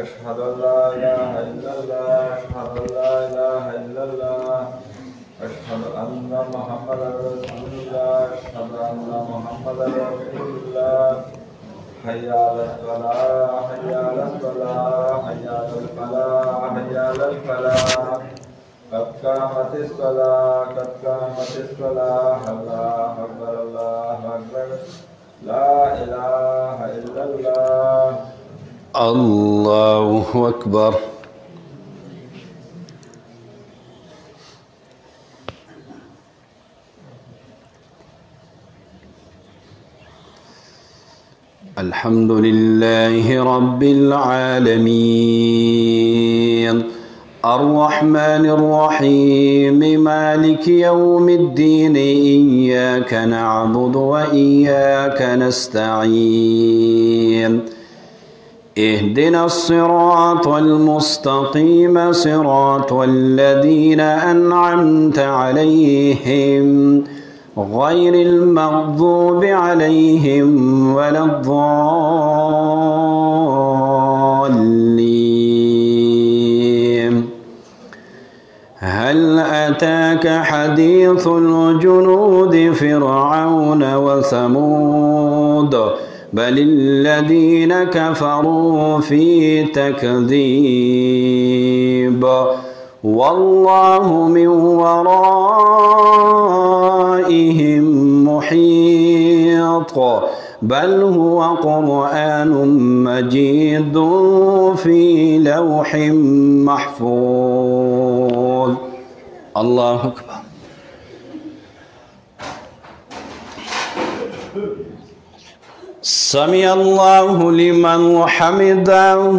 أشهد أن لا إله إلا الله أشهد أن لا إله إلا الله أشهد أن محمدا رسول الله أشهد أن محمدا رسول الله حي على الصلاة حي على الصلاة حي على الفلاح حي على الفلاح قد قامت الصلاة قد قامت الصلاة الله أكبر الله أكبر لا إله إلا الله الله أكبر. الحمد لله رب العالمين الرحمن الرحيم مالك يوم الدين إياك نعبد وإياك نستعين اهدنا الصراط المستقيم صراط الذين أنعمت عليهم غير المغضوب عليهم ولا الضالين. هل أتاك حديث الجنود فرعون وثمود بل الذين كفروا في تكذيب والله من ورائهم محيط بل هو قرآن مجيد في لوح محفوظ. الله أكبر. سمع الله لمن حمده.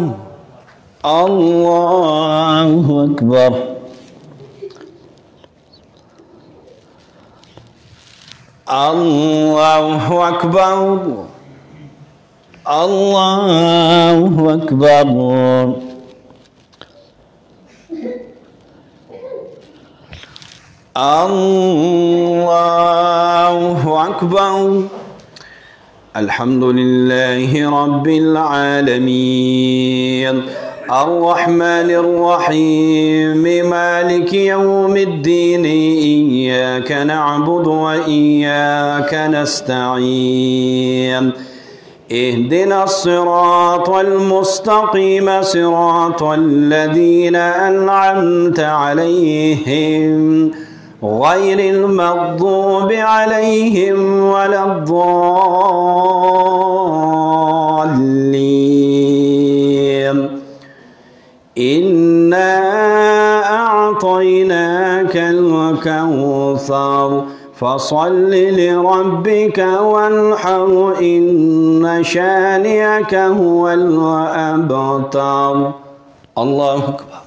الله أكبر. الله أكبر. الله أكبر. الله أكبر. الحمد لله رب العالمين الرحمن الرحيم مالك يوم الدين إياك نعبد وإياك نستعين اهدنا الصراط المستقيم صراط الذين أنعمت عليهم غير المغضوب عليهم ولا الضالين. إنا أعطيناك الكوثر فصل لربك وانحر إن شانئك هو الأبتر. الله أكبر.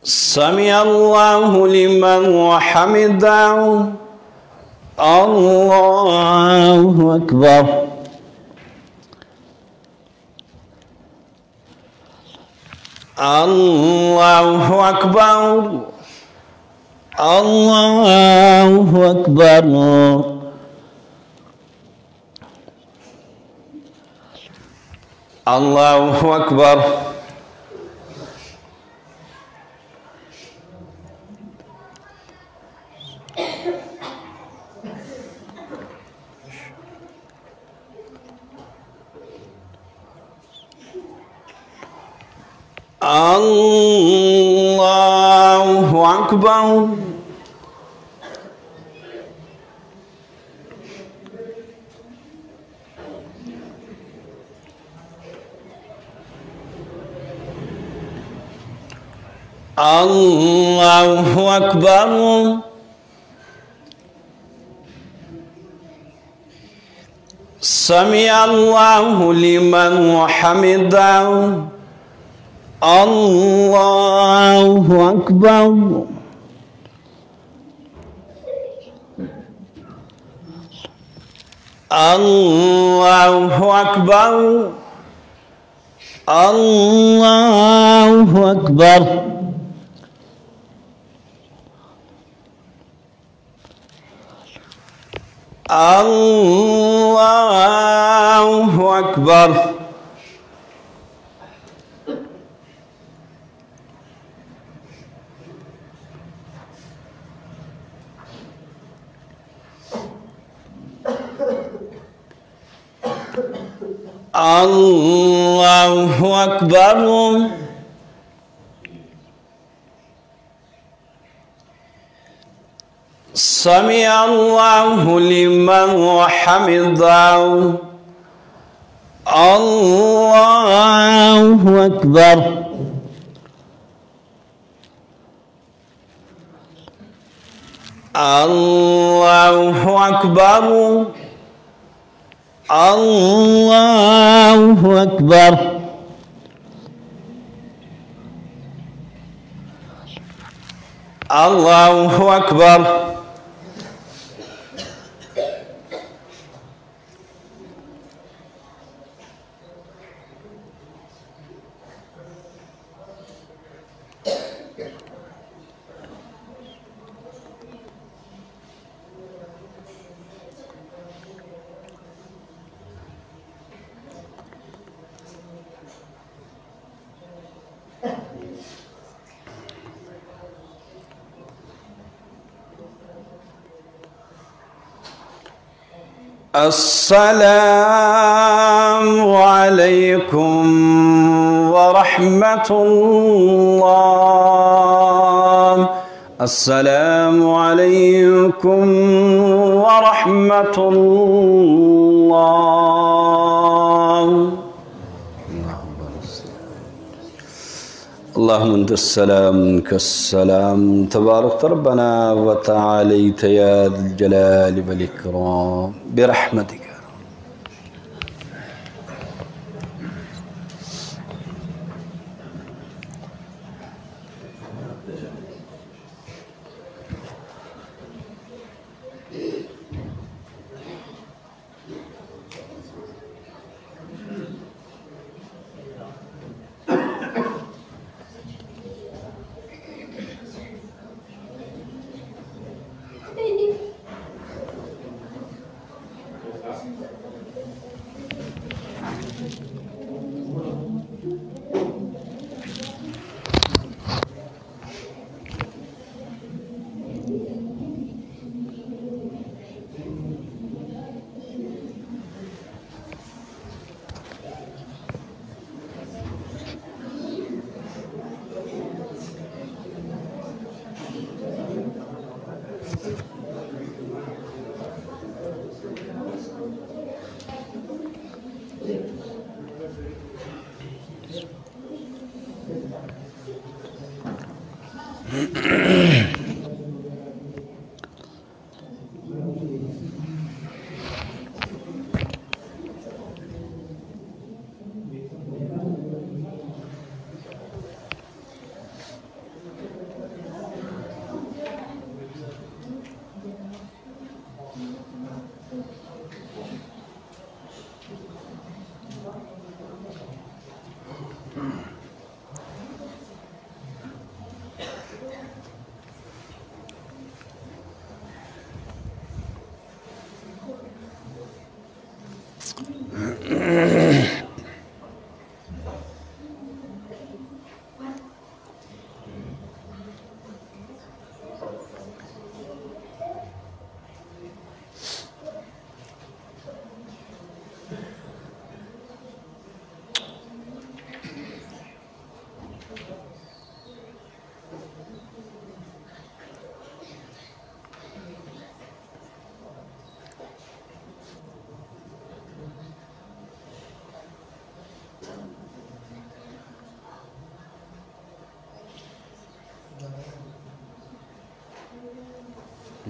سمع الله لمن حمده. الله أكبر. الله أكبر. الله أكبر. الله أكبر. الله أكبر. الله أكبر. سمع الله لمن حمده. الله أكبر. الله أكبر. الله أكبر. الله أكبر. الله أكبر. سمع الله لمن حمده. الله أكبر. الله أكبر. الله أكبر. الله أكبر. السلام عليكم ورحمة الله. السلام عليكم ورحمة الله. اللهم انت السلام منك السلام تبارك ربنا وتعاليت يا ذا الجلال والإكرام برحمتك.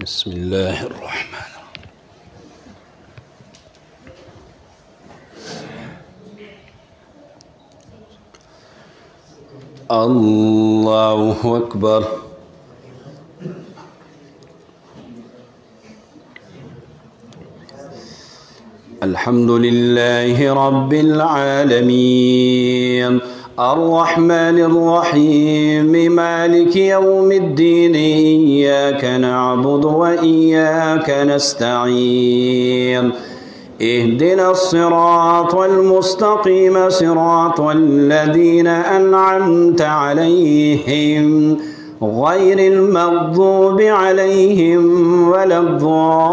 بسم الله الرحمن الرحيم. الله أكبر. الحمد لله رب العالمين. الرحمن الرحيم مالك يوم الدين إياك نعبد وإياك نستعين اهدنا الصراط المستقيم صراط الذين أنعمت عليهم غير المغضوب عليهم ولا الضالين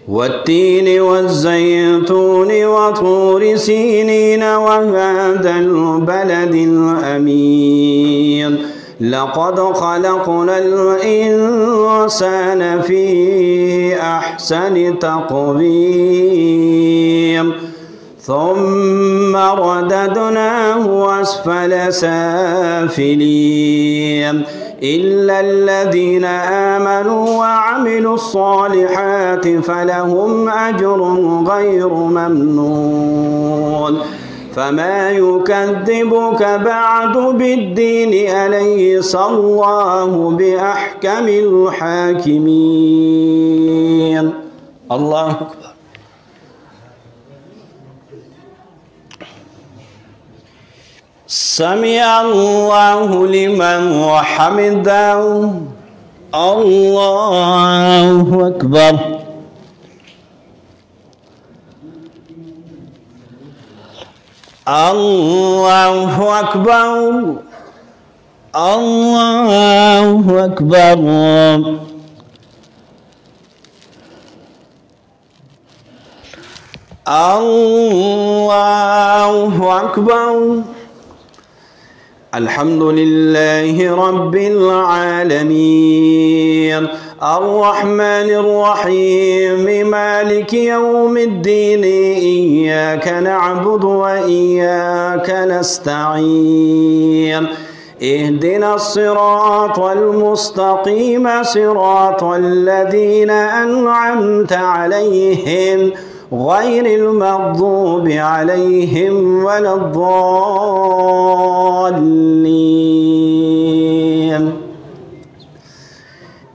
والتين والزيتون وطور سينين وهذا البلد الأمين لقد خلقنا الإنسان في أحسن تقويم ثم رددناه أسفل سافلين إلا الذين آمنوا وعملوا الصالحات فلهم أجر غير ممنون فما يكذبك بعد بالدين أليس الله بأحكم الحاكمين الله أكبر سمع الله لمن حمده الله أكبر الله أكبر الله أكبر الله أكبر الحمد لله رب العالمين الرحمن الرحيم مالك يوم الدين إياك نعبد وإياك نستعين اهدنا الصراط المستقيم صراط الذين أنعمت عليهم غير المغضوب عليهم ولا الضالين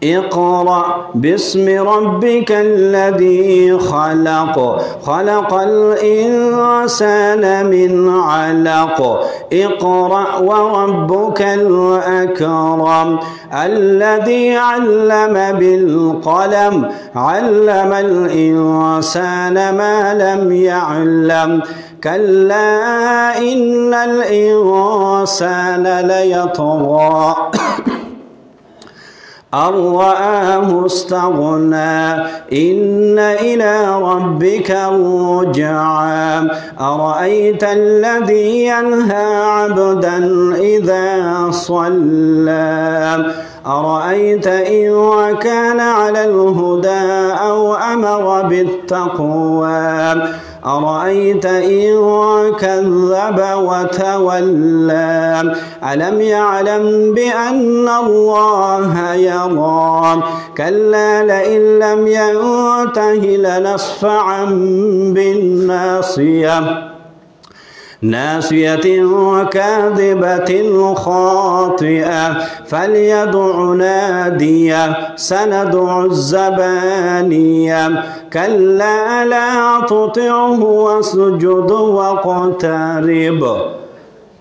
اقرأ باسم ربك الذي خلق خلق الإنسان من علق اقرأ وربك الأكرم الذي علم بالقلم علم الإنسان ما لم يعلم كلا إن الإنسان ليطغى أن رآه استغنى إن إلى ربك الرجعى أرأيت الذي ينهى عبدا إذا صلى أرأيت إن كان على الهدى أو أمر بالتقوى أرأيت إن كذب وتولى ألم يعلم بأن الله يرى كلا لئن لم ينته لنصفعا بالناصية ناصية كاذبة خاطئة فليدع ناديه سندع الزبانية كلا لا تطعه واسجد واقترب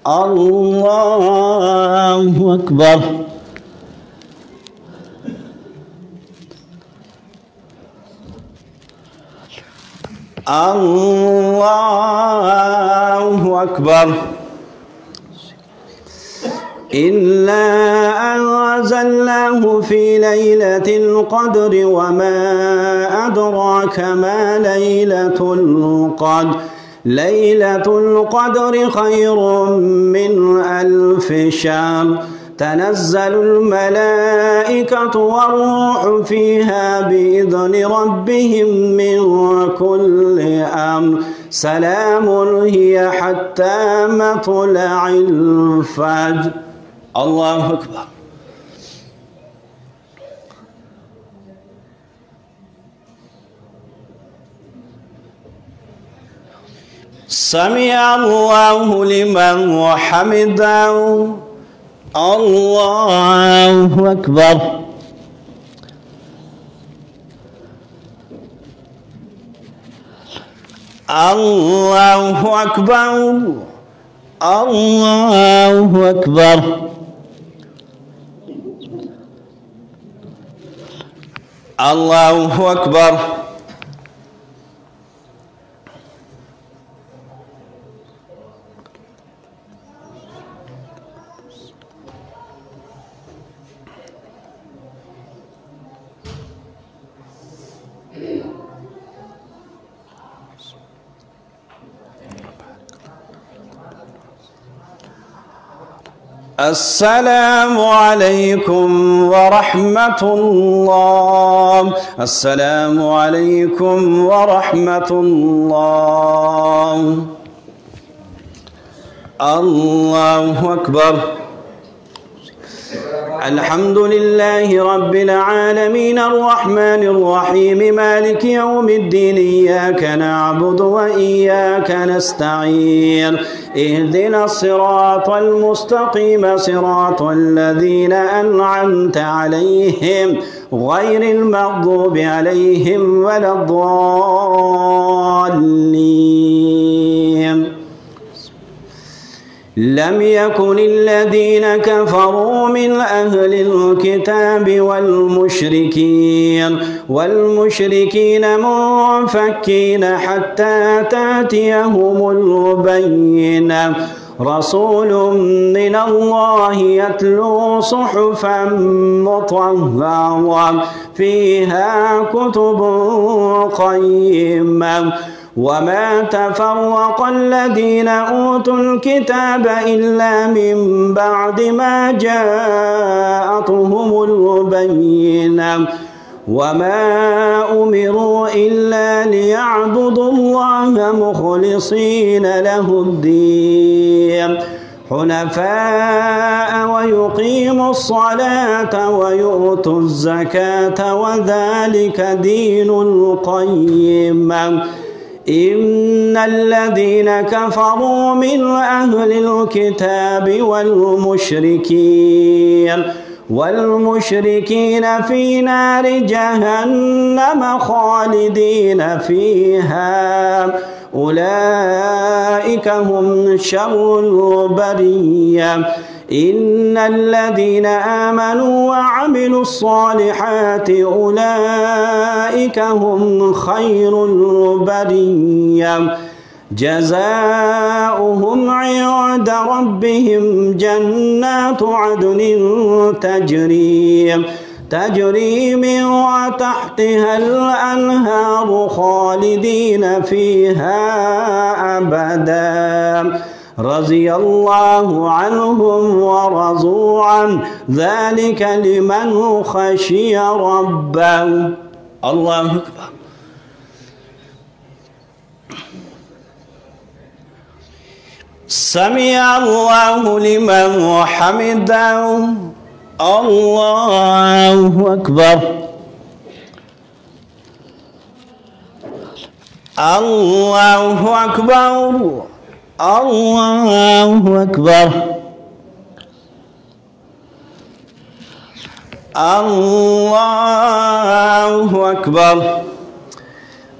الله أكبر الله أكبر إنا أنزلناه في ليلة القدر وما أدراك ما ليلة القدر ليلة القدر خير من 1000 شهر تنزل الملائكة والروح فيها بإذن ربهم من كل أمر سلام هي حتى مطلع الفجر الله أكبر سمع الله لمن حمده الله أكبر الله أكبر الله أكبر. الله أكبر. السلام عليكم ورحمة الله. السلام عليكم ورحمة الله. الله أكبر. الحمد لله رب العالمين الرحمن الرحيم مالك يوم الدين إياك نعبد وإياك نستعين اهدنا الصراط المستقيم صراط الذين أنعمت عليهم غير المغضوب عليهم ولا الضالين. لم يكن الذين كفروا من أهل الكتاب والمشركين منفكين حتى تأتيهم البينة رسول من الله يتلو صحفا مطهرة فيها كتب قيمة وما تفرق الذين أوتوا الكتاب إلا من بعد ما جاءتهم البينة وما أمروا إلا ليعبدوا الله مخلصين له الدين حنفاء ويقيموا الصلاة ويؤتوا الزكاة وذلك دين القيم. إن الذين كفروا من أهل الكتاب والمشركين في نار جهنم خالدين فيها أولئك هم شر البرية. إن الذين آمنوا وعملوا الصالحات أولئك هم خير البرية. جزاؤهم عند ربهم جنات عدن تجري من تحتها الأنهار خالدين فيها أبدا رضي الله عنهم ورضوا عنه ذلك لمن خشي ربه. الله أكبر. سمع الله لمن حمده. الله أكبر. الله أكبر. الله أكبر. الله أكبر.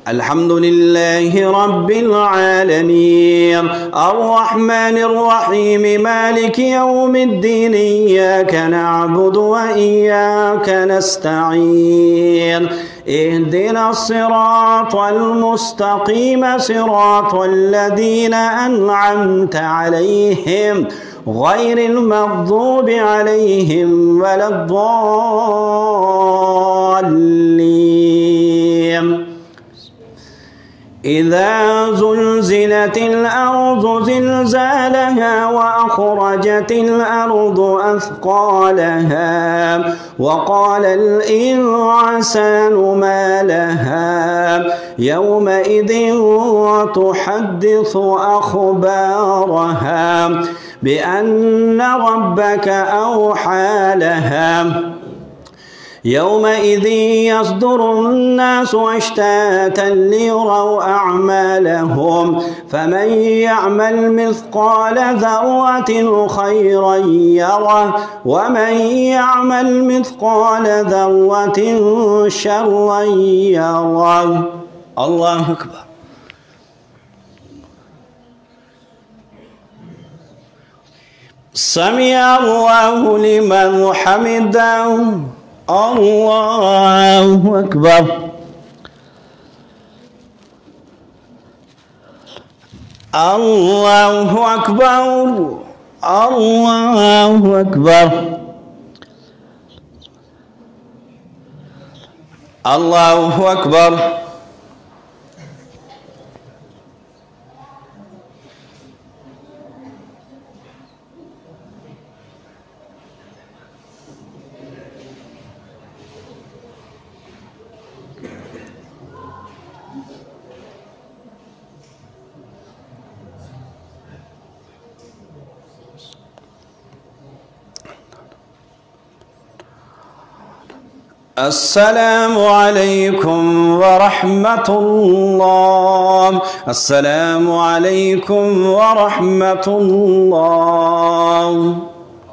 الحمد لله رب العالمين الرحمن الرحيم مالك يوم الدين إياك نعبد وإياك نستعين اهدنا الصراط المستقيم صراط الذين أنعمت عليهم غير المغضوب عليهم ولا الضالين. إذا زلزلت الأرض زلزالها وأخرجت الأرض أثقالها وقال الإنسان ما لها يومئذ تحدث أخبارها بأن ربك أوحى لها يومئذ يصدر الناس أشتاتا ليروا أعمالهم فمن يعمل مثقال ذرة خيرا يره ومن يعمل مثقال ذرة شرا يره. الله أكبر. سمع الله لمن حمده. الله أكبر. الله أكبر. الله أكبر. الله أكبر. السلام عليكم ورحمة الله. السلام عليكم ورحمة الله.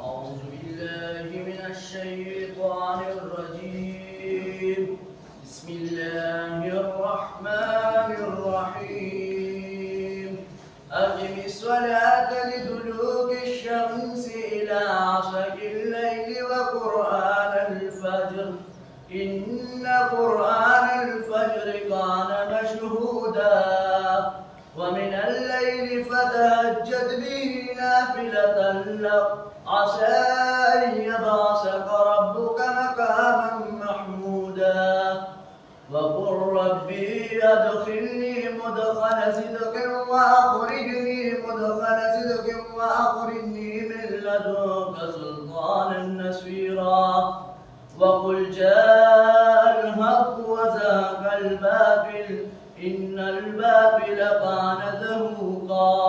أعوذ بالله من الشيطان الرجيم. بسم الله الرحمن الرحيم. أقم الصلاة لدلوك الشمس إلى عصر الليل وقرآن الفجر إن قرآن الفجر كان مشهودا ومن الليل فتهجد به نافلة لك عسى أن يبعثك ربك مقاما محمودا وقل ربي أدخلني مدخل صدق وأخرجني مدخل صدق وأخرجني من لدنك سلطانا نصيرا وقل جاء الحق وزهق الباطل إن الباطل كان زهوقا.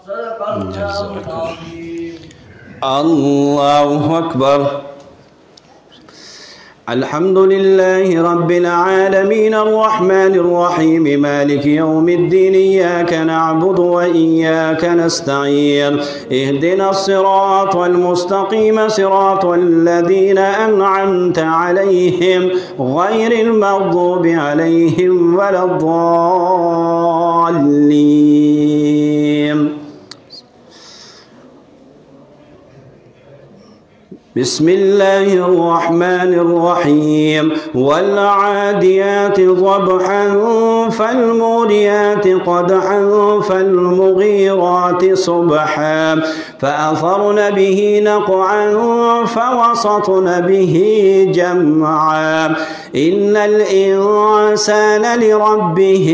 صدق الله العظيم. الله أكبر. الحمد لله رب العالمين الرحمن الرحيم مالك يوم الدين إياك نعبد وإياك نستعين اهدنا الصراط المستقيم صراط الذين أنعمت عليهم غير المغضوب عليهم ولا الضالين. بسم الله الرحمن الرحيم والعاديات ضبحا فالموريات قدحا فالمغيرات صبحا فأثرن به نقعا فوسطن به جمعا إن الإنسان لربه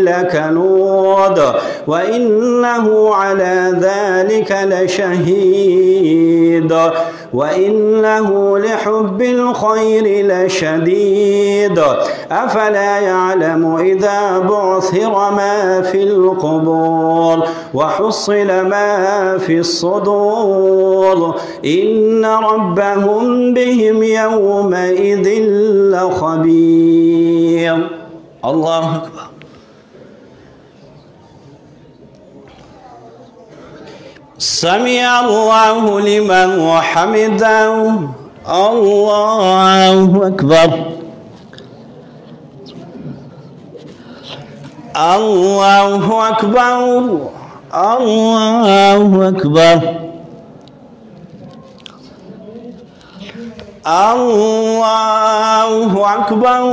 لكنود وإنه على ذلك لشهيد وإنه لحب الخير لشديد أفلا يعلم إذا بعثر ما في القبور وحصل ما في الصدور إن ربهم بهم يومئذ لخبير. الله أكبر. سمع الله لمن حمده. الله أكبر. الله أكبر. الله أكبر. الله أكبر.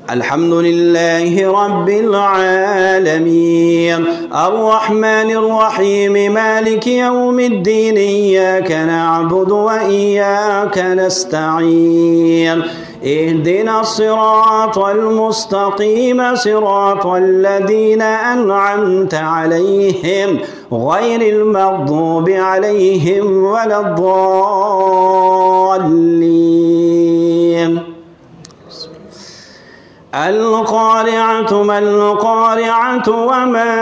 الحمد لله رب العالمين الرحمن الرحيم مالك يوم الدين إياك نعبد وإياك نستعين اهدنا الصراط المستقيم صراط الذين أنعمت عليهم غير المغضوب عليهم ولا الضالين. القارعة ما القارعة وما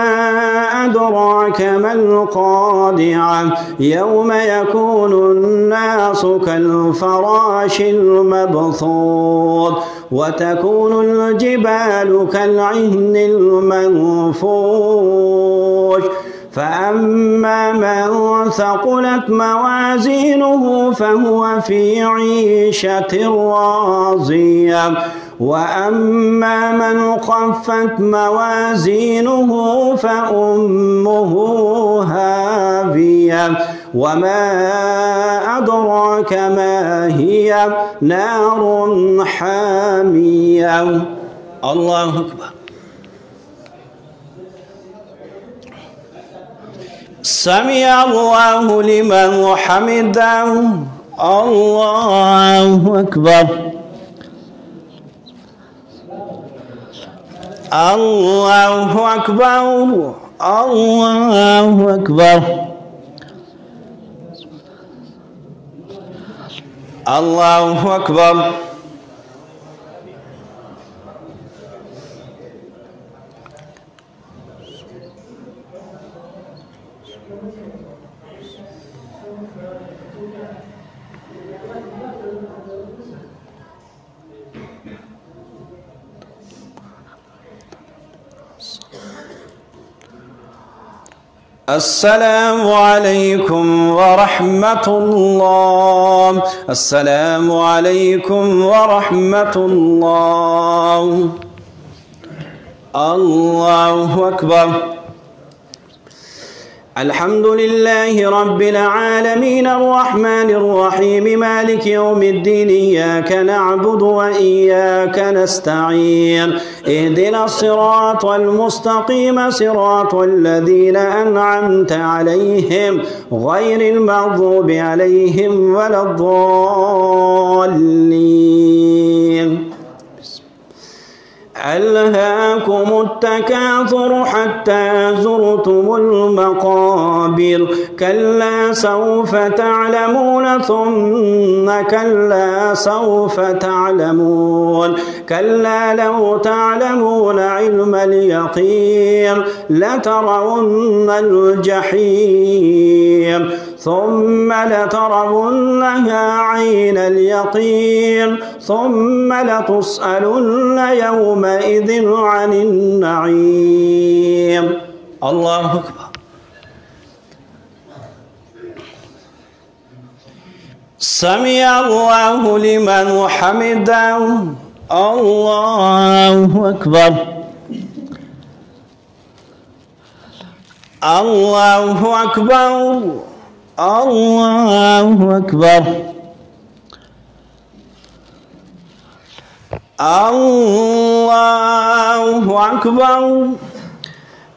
أدراك ما القارعة يوم يكون الناس كالفراش المبثوث وتكون الجبال كالعهن المنفوش فأما من ثقلت موازينه فهو في عيشة راضية وأما من خفت موازينه فأمه هاوية وما أدراك ما هي نار حامية. الله أكبر. سمع الله لمن حمده. الله أكبر. الله أكبر. الله أكبر. الله أكبر. السلام عليكم ورحمة الله. السلام عليكم ورحمة الله. الله أكبر. الحمد لله رب العالمين الرحمن الرحيم مالك يوم الدين إياك نعبد وإياك نستعين اهدنا الصراط المستقيم صراط الذين أنعمت عليهم غير المغضوب عليهم ولا الضالين. ألهاكم التكاثر حتى زرتم المقابر كلا سوف تعلمون ثم كلا سوف تعلمون كلا لو تعلمون علم اليقين لترون الجحيم ثم لترونها عين اليقين ثم لتسألن يومئذ عن النعيم. الله أكبر. سمع الله لمن حمده. الله أكبر. الله أكبر. الله أكبر. الله أكبر.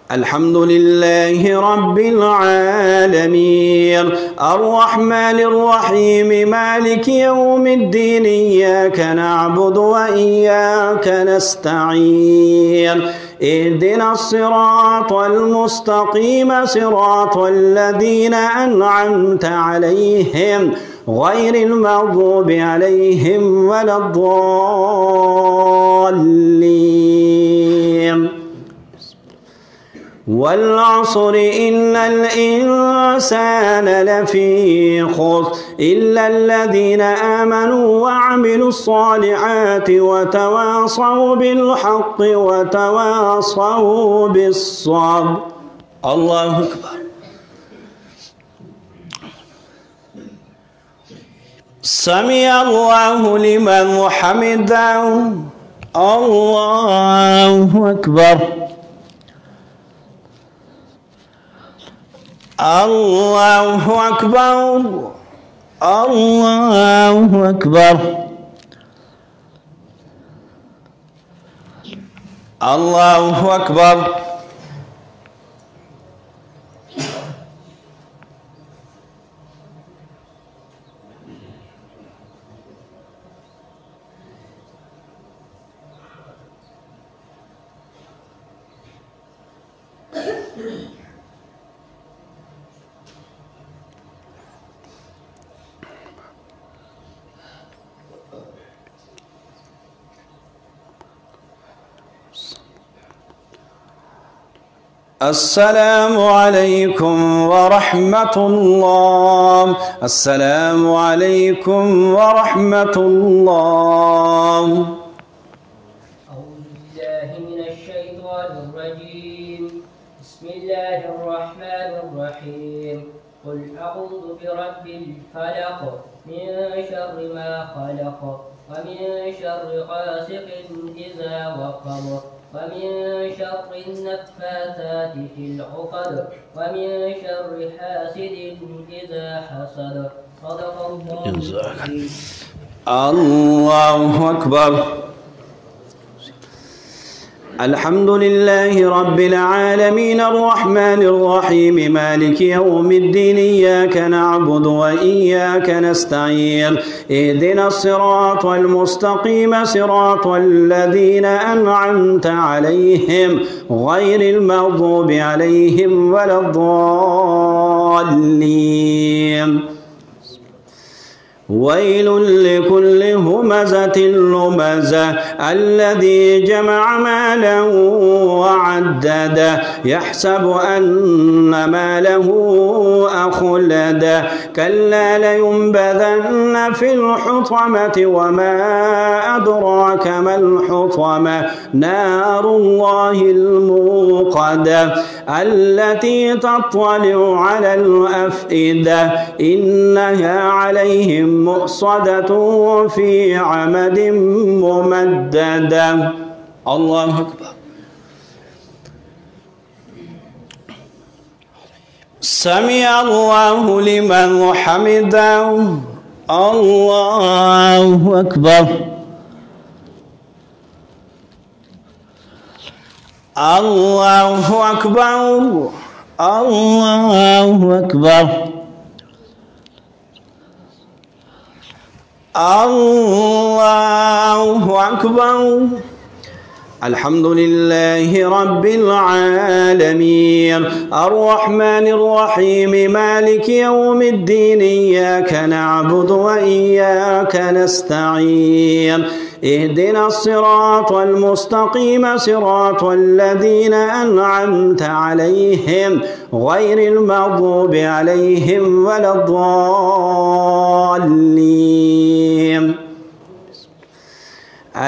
الحمد لله رب العالمين الرحمن الرحيم مالك يوم الدين إياك نعبد وإياك نستعين اهدنا الصراط المستقيم صراط الذين أنعمت عليهم غير المغضوب عليهم ولا الضالين. والعصر إن الإنسان لفي خسر إلا الذين آمنوا وعملوا الصالحات وتواصوا بالحق وتواصوا بالصبر. الله أكبر. سمع الله لمن حمده. الله أكبر. الله أكبر. الله أكبر. الله أكبر. السلام عليكم ورحمة الله. السلام عليكم ورحمة الله. أعوذ بالله من الشيطان الرجيم. بسم الله الرحمن الرحيم. قل أعوذ برب الفلق من شر ما خلق ومن شر غاسق إذا وقب ومن شر النفاثات في العقد ومن شر حاسد إذا حسد. صدق الله العظيم. الله أكبر. الحمد لله رب العالمين الرحمن الرحيم مالك يوم الدين إياك نعبد وإياك نستعين اهدنا الصراط المستقيم صراط الذين أنعمت عليهم غير المغضوب عليهم ولا الضالين. ويل لكل همزة لمزة الذي جمع مالا وعدده يحسب أن ماله أخلده كلا لينبذن في الحطمة وما أدراك ما الحطمة نار الله الموقدة التي تطلع على الأفئدة إنها عليهم مؤصدة في عمد ممددة. الله أكبر. سمع الله لمن حمده. الله أكبر. الله أكبر. الله أكبر. الله أكبر. الحمد لله رب العالمين الرحمن الرحيم مالك يوم الدين إياك نعبد وإياك نستعين اهدنا الصراط المستقيم صراط الذين أنعمت عليهم غير المغضوب عليهم ولا الضالين.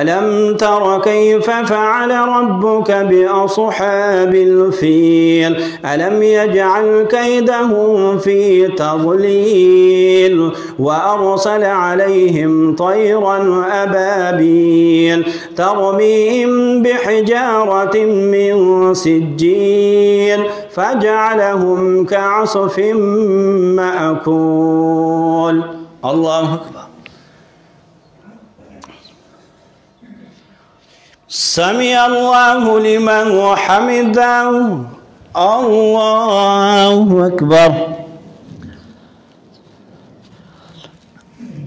ألم تر كيف فعل ربك بأصحاب الفيل ألم يجعل كيدهم في تضليل وأرسل عليهم طيرا أبابيل ترميهم بحجارة من سجيل فجعلهم كعصف مأكول. الله أكبر. سمع الله لمن حمده. الله أكبر.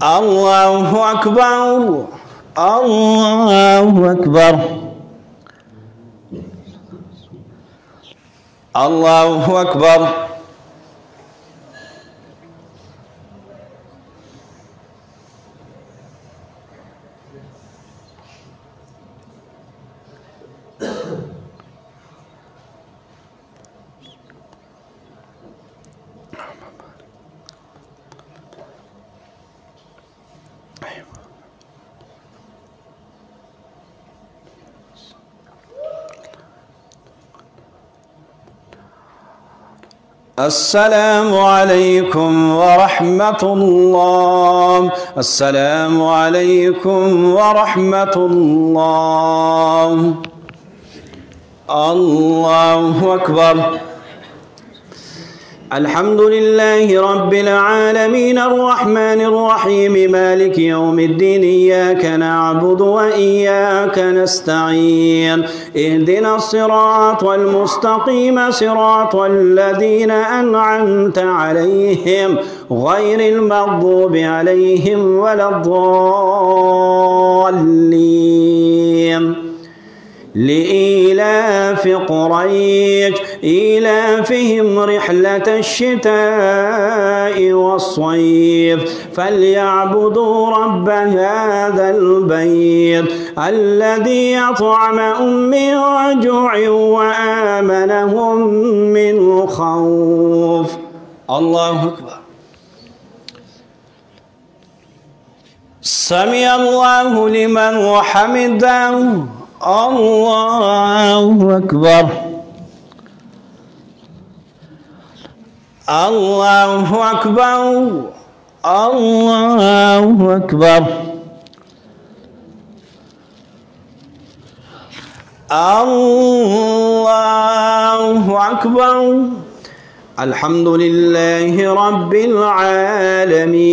الله أكبر. الله أكبر. الله أكبر. السلام عليكم ورحمة الله. السلام عليكم ورحمة الله. الله أكبر. الحمد لله رب العالمين الرحمن الرحيم مالك يوم الدين إياك نعبد وإياك نستعين اهدنا الصراط المستقيم صراط الذين أنعمت عليهم غير المغضوب عليهم ولا الضالين. لإيلاف قريش إيلافهم رحلة الشتاء والصيف فليعبدوا رب هذا البيت الذي أطعمهم من جوع وآمنهم من خوف. الله أكبر. سمع الله لمن حمده. الله أكبر. الله أكبر. الله أكبر. الله أكبر. الحمد لله رب العالمين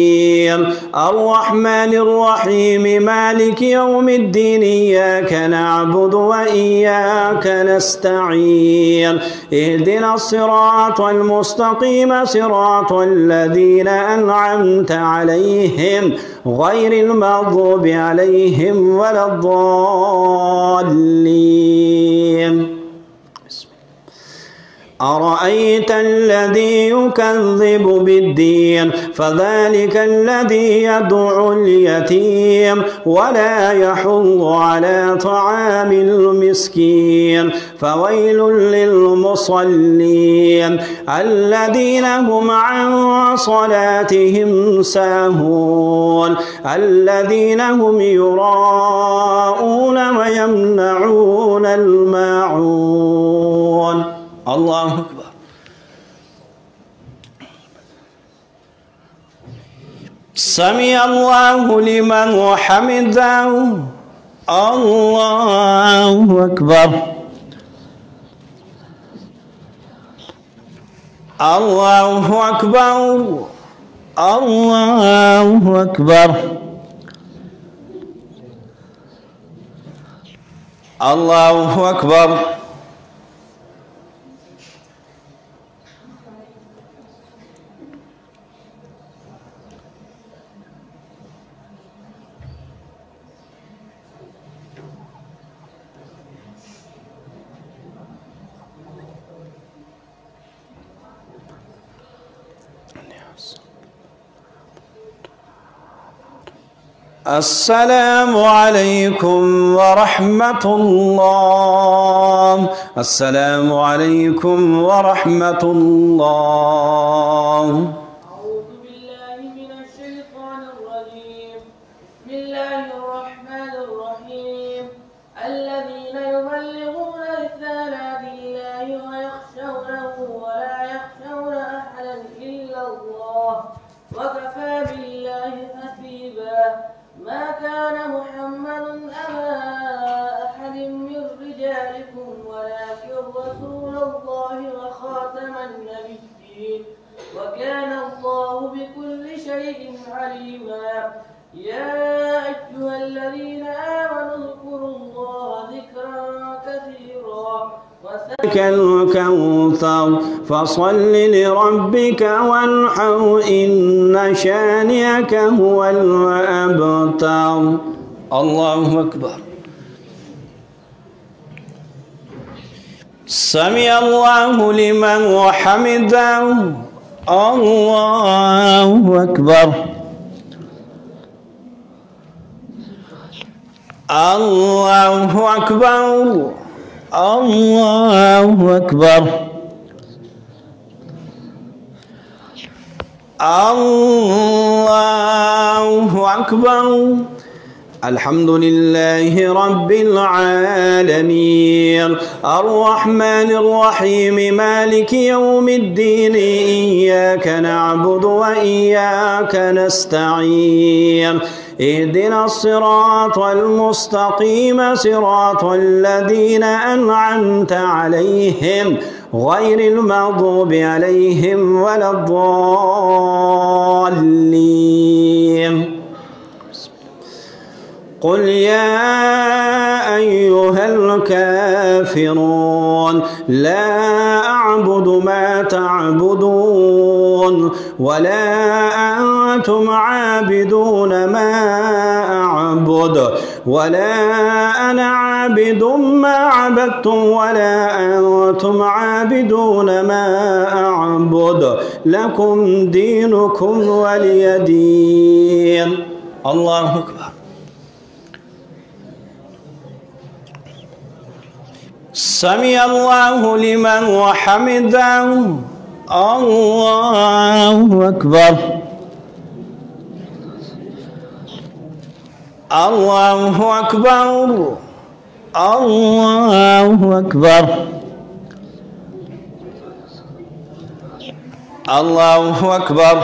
الرحمن الرحيم مالك يوم الدين إياك نعبد وإياك نستعين اهدنا الصراط المستقيم صراط الذين أنعمت عليهم غير المغضوب عليهم ولا الضالين. أرأيت الذي يكذب بالدين فذلك الذي يدعو اليتيم ولا يحض على طعام المسكين فويل للمصلين الذين هم عن صلاتهم ساهون الذين هم يراءون ويمنعون الماعون. الله أكبر. سمع الله لمن حمده. الله أكبر. الله أكبر. الله أكبر. الله أكبر. السلام عليكم ورحمة الله. السلام عليكم ورحمة الله. أعوذ بالله من الشيطان الرجيم. بسم الله الرحمن الرحيم. الذين يبلغون رسالات الله ويخشونه ولا يخشون أحدا إلا الله وكفى بالله حسيبا. ما كان محمد أبا أحد من رجالكم ولكن رسول الله وخاتم النبيين وكان الله بكل شيء عليما. يا أيها الذين آمنوا اذكروا الله ذكرا كثيرا الكوثر فصل لربك وانحر إن شانئك هو الأبتر. الله أكبر. سمع الله لمن حمده. الله أكبر. الله أكبر. الله أكبر. الله أكبر. الحمد لله رب العالمين الرحمن الرحيم مالك يوم الدين إياك نعبد وإياك نستعين اهدنا الصراط المستقيم صراط الذين أنعمت عليهم غير المغضوب عليهم ولا الضالين. قل يا أيها الكافرون لا أعبد ما تعبدون ولا أنتم عابدون ما أعبد ولا أنا عابد ما عبدتم ولا أنتم عابدون ما أعبد لكم دينكم ولي دين. الله أكبر. سمع الله لمن حمده. الله أكبر. الله أكبر. الله أكبر. الله أكبر.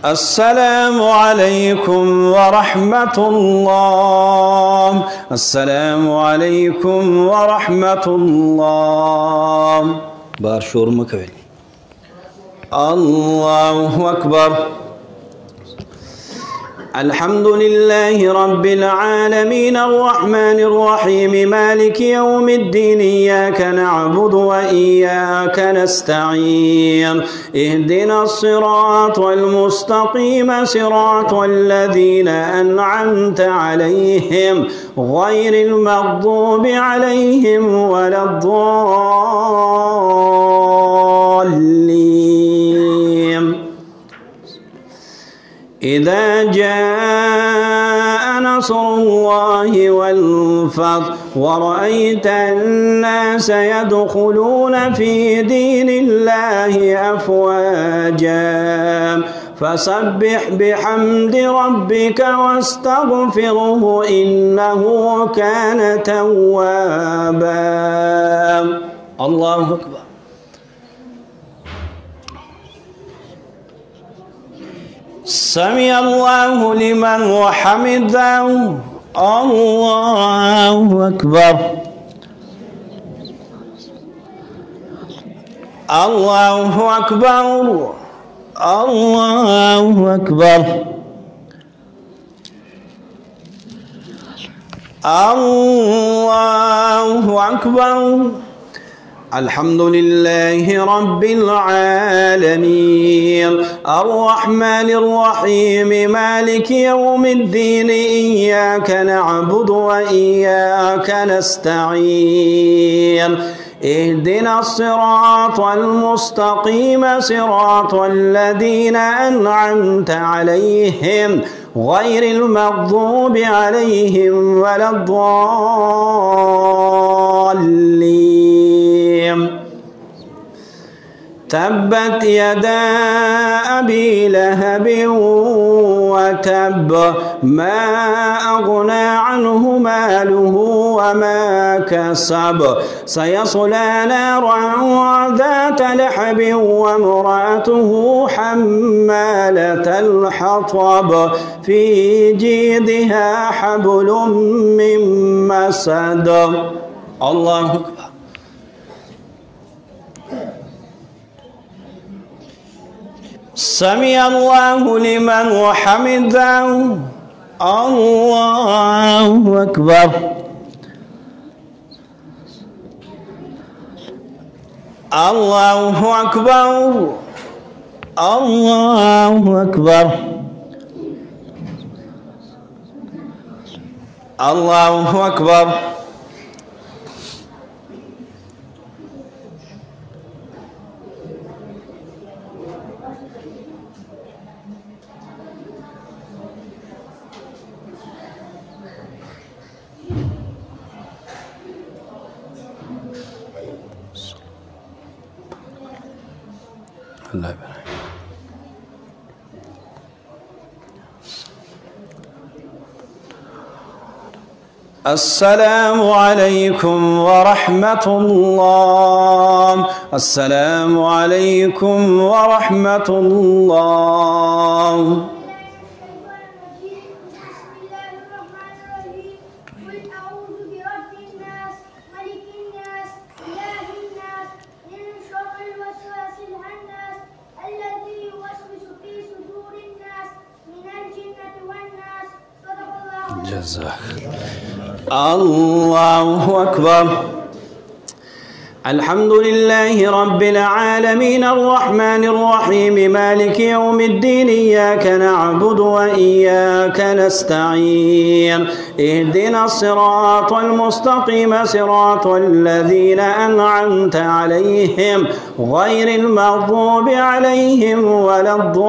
السلام عليكم ورحمة الله. السلام عليكم ورحمة الله. بار شور مكوين. الله أكبر. الحمد لله رب العالمين الرحمن الرحيم مالك يوم الدين إياك نعبد وإياك نستعين اهدنا الصراط المستقيم صراط الذين أنعمت عليهم غير المغضوب عليهم ولا الضالين. إذا جاء نصر الله والفتح ورأيت الناس يدخلون في دين الله أفواجا فسبح بحمد ربك واستغفره إنه كان توابا. الله أكبر. سمع الله لمن وحمده. الله أكبر. الله أكبر. الله أكبر. الله أكبر. الحمد لله رب العالمين الرحمن الرحيم مالك يوم الدين إياك نعبد وإياك نستعين اهدنا الصراط المستقيم صراط الذين أنعمت عليهم غير المغضوب عليهم ولا الضالين. تبت يدا أبي لهب وتب ما أغنى عنه ماله وما كسب سيصلى نارا ذات لهب وامرأته حمالة الحطب في جيدها حبل من مسد. الله أكبر. سمع الله لمن وحمده. الله أكبر. الله أكبر. الله أكبر. الله أكبر. الله يبارك. السلام عليكم ورحمة الله. السلام عليكم ورحمة الله. جزاك الله أكبر. الحمد لله رب العالمين الرحمن الرحيم مالك يوم الدين إياك نعبد وإياك نستعين اهدنا الصراط المستقيم صراط الذين أنعمت عليهم غير المغضوب عليهم ولا الضالين.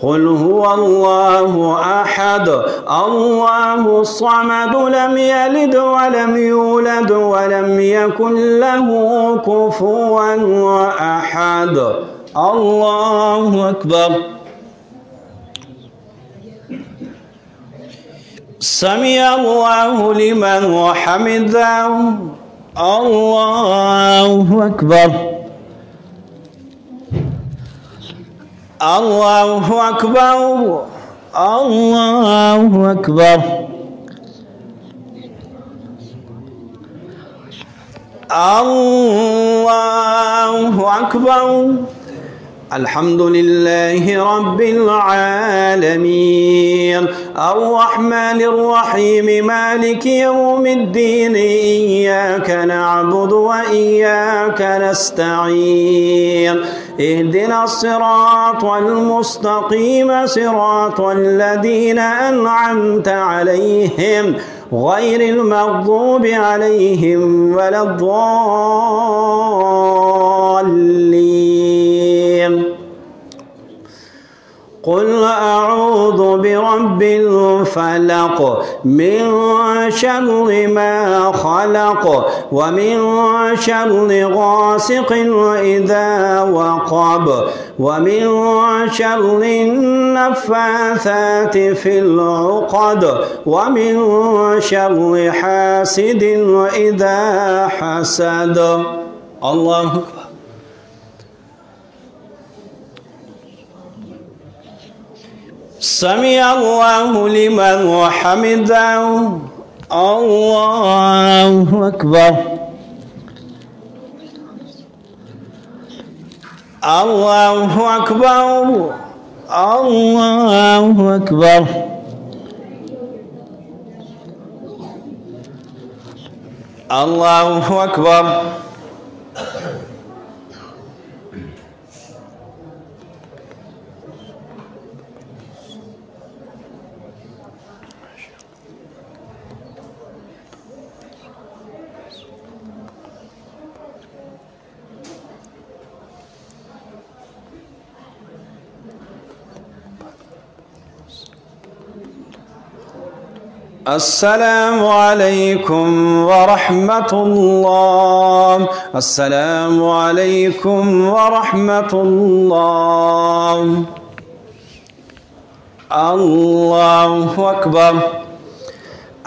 قل هو الله أحد الله الصمد لم يلد ولم يولد ولم يكن له كفوا أحد. الله أكبر. سمع الله لمن وحمده. الله أكبر الله أكبر الله أكبر الله أكبر. الحمد لله رب العالمين الرحمن الرحيم مالك يوم الدين إياك نعبد وإياك نستعين اهدنا الصراط المستقيم صراط الذين أنعمت عليهم غير المغضوب عليهم ولا الضالين. قل أعوذ برب الفلق من شر ما خلق ومن شر غاسق إذا وقب ومن شر النفاثات في العقد ومن شر حاسد إذا حسد. الله أكبر. سمع الله لمن حمده. الله أكبر. الله أكبر. الله أكبر. الله أكبر. السلام عليكم ورحمة الله. السلام عليكم ورحمة الله. الله أكبر.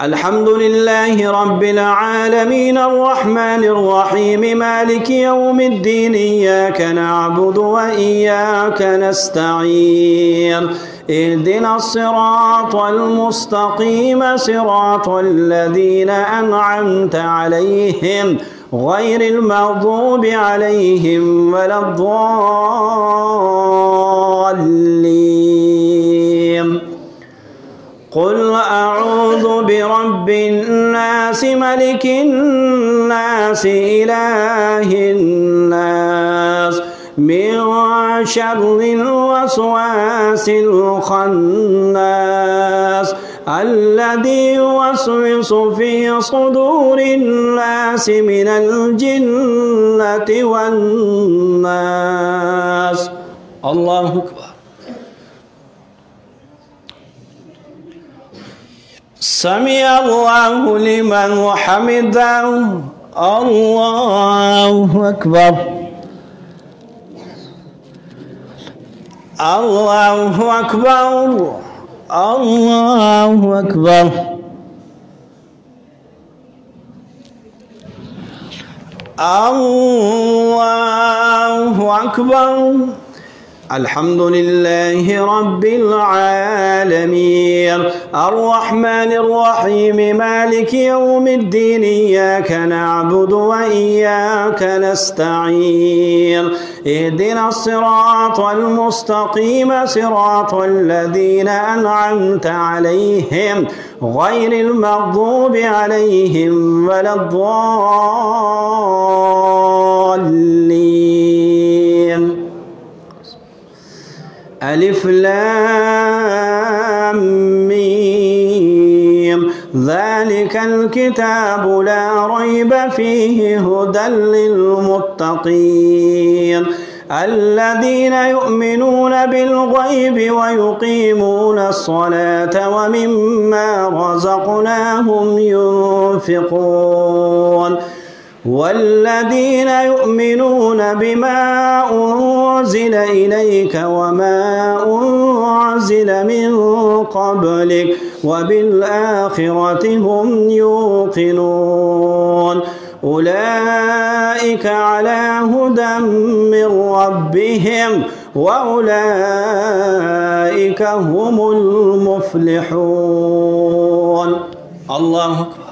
الحمد لله رب العالمين الرحمن الرحيم مالك يوم الدين إياك نعبد وإياك نستعين اهدنا الصراط المستقيم صراط الذين أنعمت عليهم غير المغضوب عليهم ولا الضالين. قل أعوذ برب الناس ملك الناس إله الناس من شر الوسواس الخناس الذي يوسوس في صدور الناس من الجنة والناس. الله أكبر. سمع الله لمن حمده. الله أكبر. الله أكبر. الله أكبر. الله أكبر. الحمد لله رب العالمين الرحمن الرحيم مالك يوم الدين إياك نعبد وإياك نستعين اهدنا الصراط المستقيم صراط الذين أنعمت عليهم غير المغضوب عليهم ولا الضالين. ألف لام ميم ذلك الكتاب لا ريب فيه هدى للمتقين الذين يؤمنون بالغيب ويقيمون الصلاة ومما رزقناهم ينفقون والذين يؤمنون بما أنزل إليك وما أنزل من قبلك وبالآخرة هم يوقنون أولئك على هدى من ربهم وأولئك هم المفلحون. الله أكبر.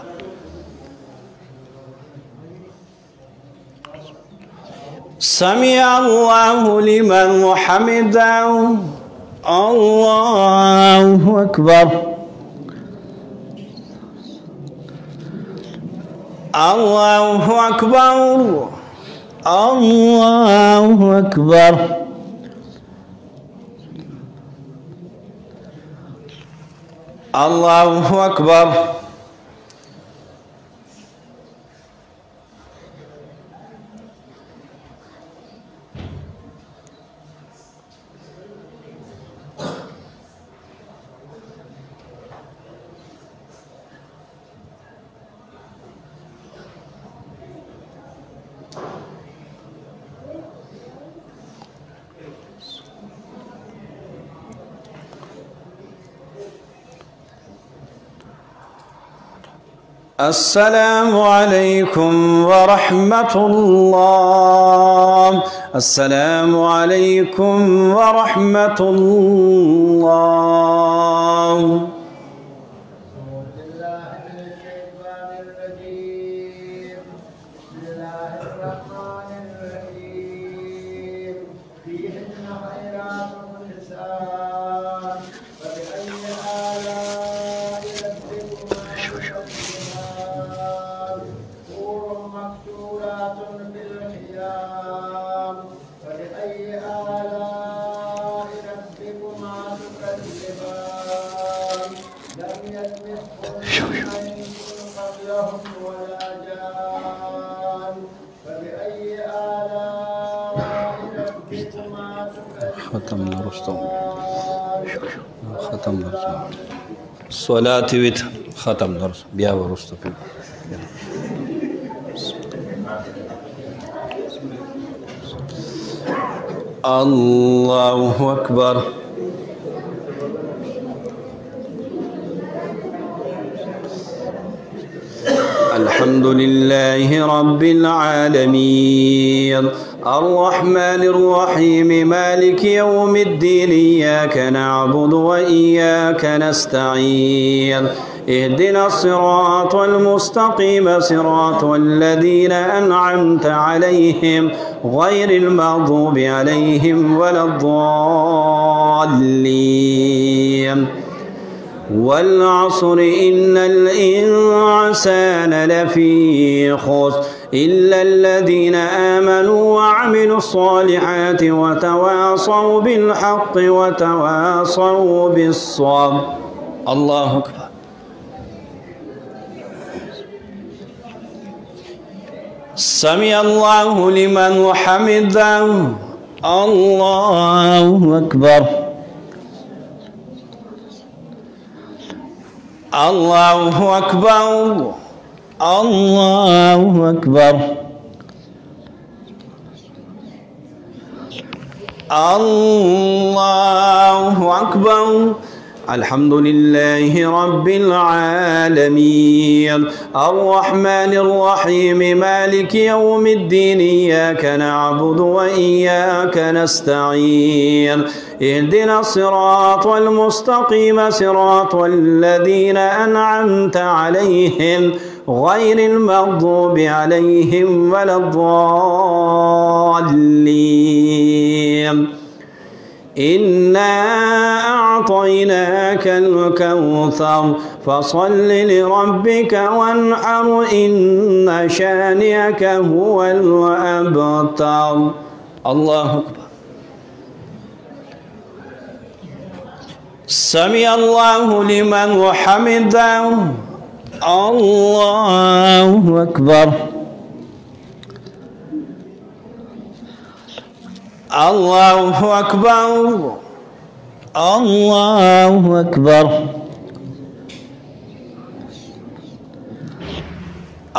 سمع الله لمن حمده. الله أكبر. الله أكبر. الله أكبر. الله أكبر. السلام عليكم ورحمة الله. السلام عليكم ورحمة الله. ختمنا رستم ختمنا رستم صلاة وتر ختمنا رستم بیا ورستو الله أكبر. الحمد لله رب العالمين الرحمن الرحيم مالك يوم الدين إياك نعبد وإياك نستعين اهدنا الصراط المستقيم صراط الذين أنعمت عليهم غير المغضوب عليهم ولا الضالين. والعصر إن الإنسان لفي خسر إلا الذين آمنوا وعملوا الصالحات وتواصوا بالحق وتواصوا بالصبر. الله أكبر. سمع الله لمن حمده. الله أكبر. الله أكبر. الله أكبر. الله أكبر. الحمد لله رب العالمين الرحمن الرحيم مالك يوم الدين إياك نعبد وإياك نستعين اهدنا الصراط المستقيم صراط الذين أنعمت عليهم غير المغضوب عليهم ولا الضالين. إنا أعطيناك الكوثر فصل لربك وانحر إن شانئك هو الأبتر. الله أكبر. سمع الله لمن حمده. الله أكبر. الله أكبر. الله أكبر.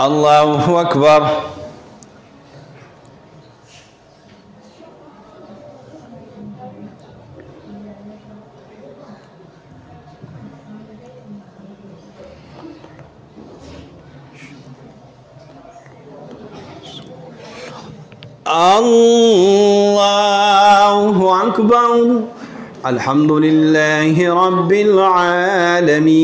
الله أكبر. الله أكبر. الحمد لله رب العالمين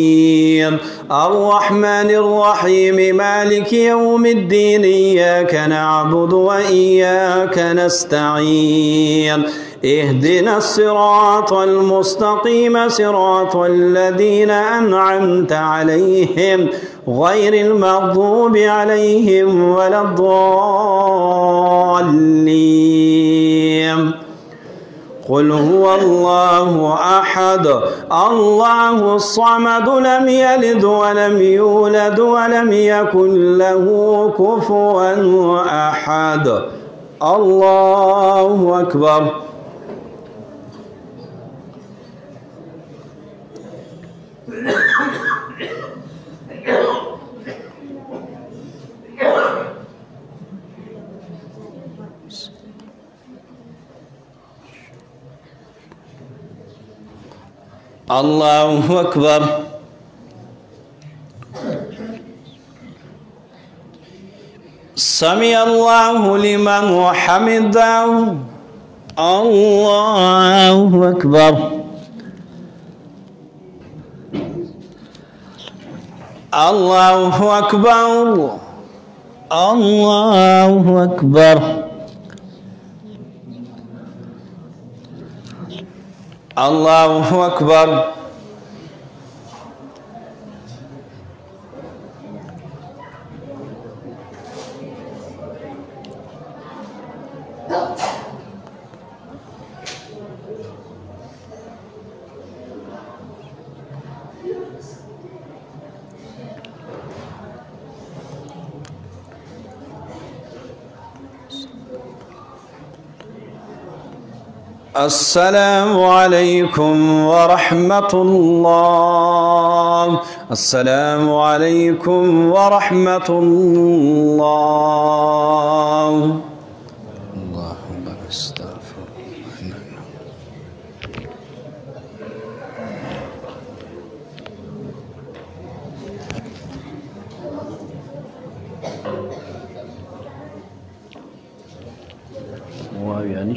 الرحمن الرحيم مالك يوم الدين إياك نعبد وإياك نستعين اهدنا الصراط المستقيم صراط الذين أنعمت عليهم غير المغضوب عليهم ولا الضالين. قل هو الله أحد الله الصمد لم يلد ولم يولد ولم يكن له كفوا أحد. الله أكبر. الله أكبر. سمع الله لمن حمده. الله أكبر. الله أكبر. الله أكبر. الله أكبر. السلام عليكم ورحمة الله. السلام عليكم ورحمة الله. اللهم استغفر الله. واو يعني